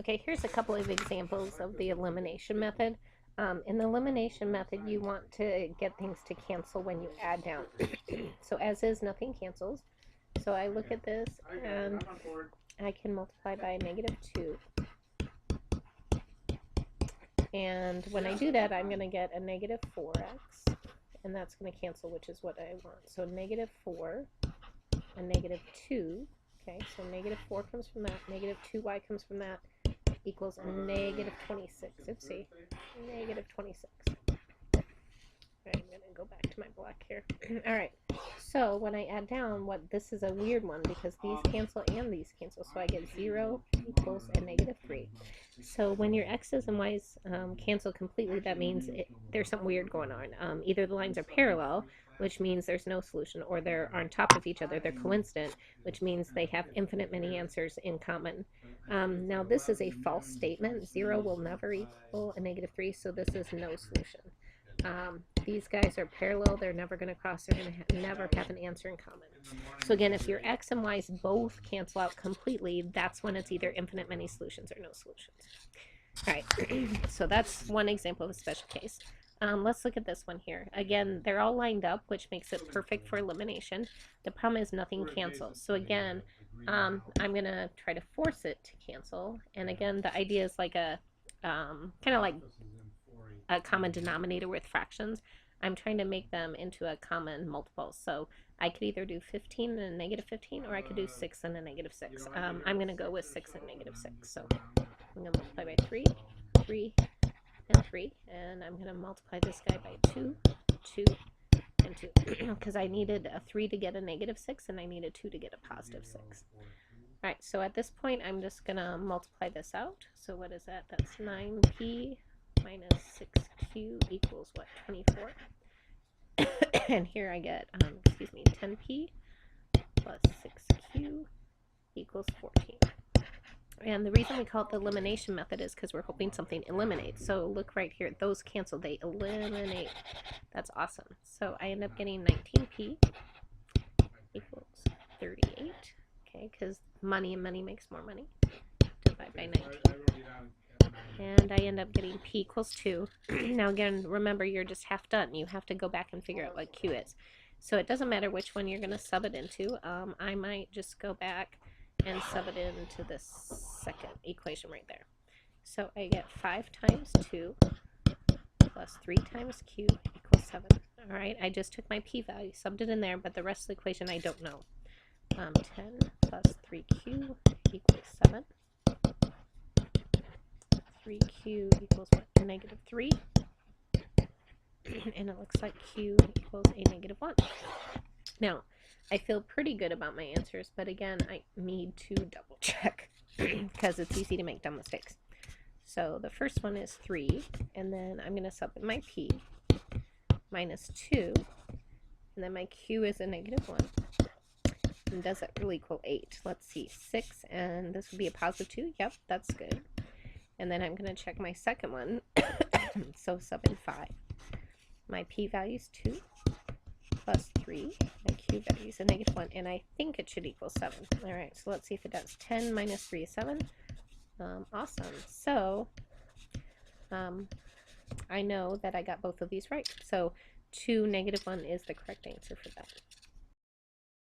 Okay, here's a couple of examples of the elimination method. In the elimination method, you want to get things to cancel when you add down. So as is, nothing cancels. So I look at this and I can multiply by -2. And when I do that, I'm going to get a -4x. And that's going to cancel, which is what I want. So -4 and -2. Okay, so -4 comes from that, -2y comes from that, equals a -26. Oopsie, -26. I'm going to go back to my block here. Alright, so when I add down, this is a weird one because these cancel and these cancel, so I get 0 equals a -3. So when your x's and y's cancel completely, that means there's something weird going on. Either the lines are parallel, which means there's no solution, or they're on top of each other, they're coincident, which means they have infinite many answers in common. Now this is a false statement. 0 will never equal a -3, so this is no solution. These guys are parallel, they're never going to cross, they're going to never have an answer in common. So again, if your x and y's both cancel out completely, that's when it's either infinite many solutions or no solutions. Alright, so that's one example of a special case. Let's look at this one here. Again, they're all lined up, which makes it perfect for elimination. The problem is nothing cancels. So again, I'm going to try to force it to cancel. And again, the idea is like a kind of like a common denominator with fractions. I'm trying to make them into a common multiple. So I could either do 15 and a -15, or I could do 6 and a -6. I'm going to go with 6 and -6. So I'm going to multiply by 3, 3, and 3, and I'm going to multiply this guy by 2, 2, and 2, because I needed a 3 to get a -6, and I needed 2 to get a +6. Alright, so at this point, I'm just going to multiply this out. So what is that? That's 9p minus 6q equals what? 24. And here I get, 10p plus 6q equals 14. And the reason we call it the elimination method is because we're hoping something eliminates. So look right here, those cancel, they eliminate. That's awesome. So I end up getting 19p equals 38. Okay, because money and money makes more money. Divide by 19. And I end up getting p equals 2. Now again, remember, you're just half done. You have to go back and figure out what q is. So it doesn't matter which one you're going to sub it into. I might just go back and sub it into this second equation right there. So I get 5 times 2 plus 3 times q equals 7. Alright, I just took my p-value, subbed it in there, but the rest of the equation I don't know. 10 plus 3q equals 7. 3q equals what? A -3. And it looks like q equals a -1. Now, I feel pretty good about my answers, but again, I need to double check because it's easy to make dumb mistakes. So the first one is 3, and then I'm going to sub in my p, minus 2, and then my q is a -1. And does that really equal 8? Let's see, 6, and this would be a +2. Yep, that's good. And then I'm going to check my second one, so sub in 5. My p-value is 2, plus 3, my q value is a -1, and I think it should equal 7. Alright, so let's see if it does. 10 minus 3 is 7. Awesome. So, I know that I got both of these right. So, 2, -1 is the correct answer for that.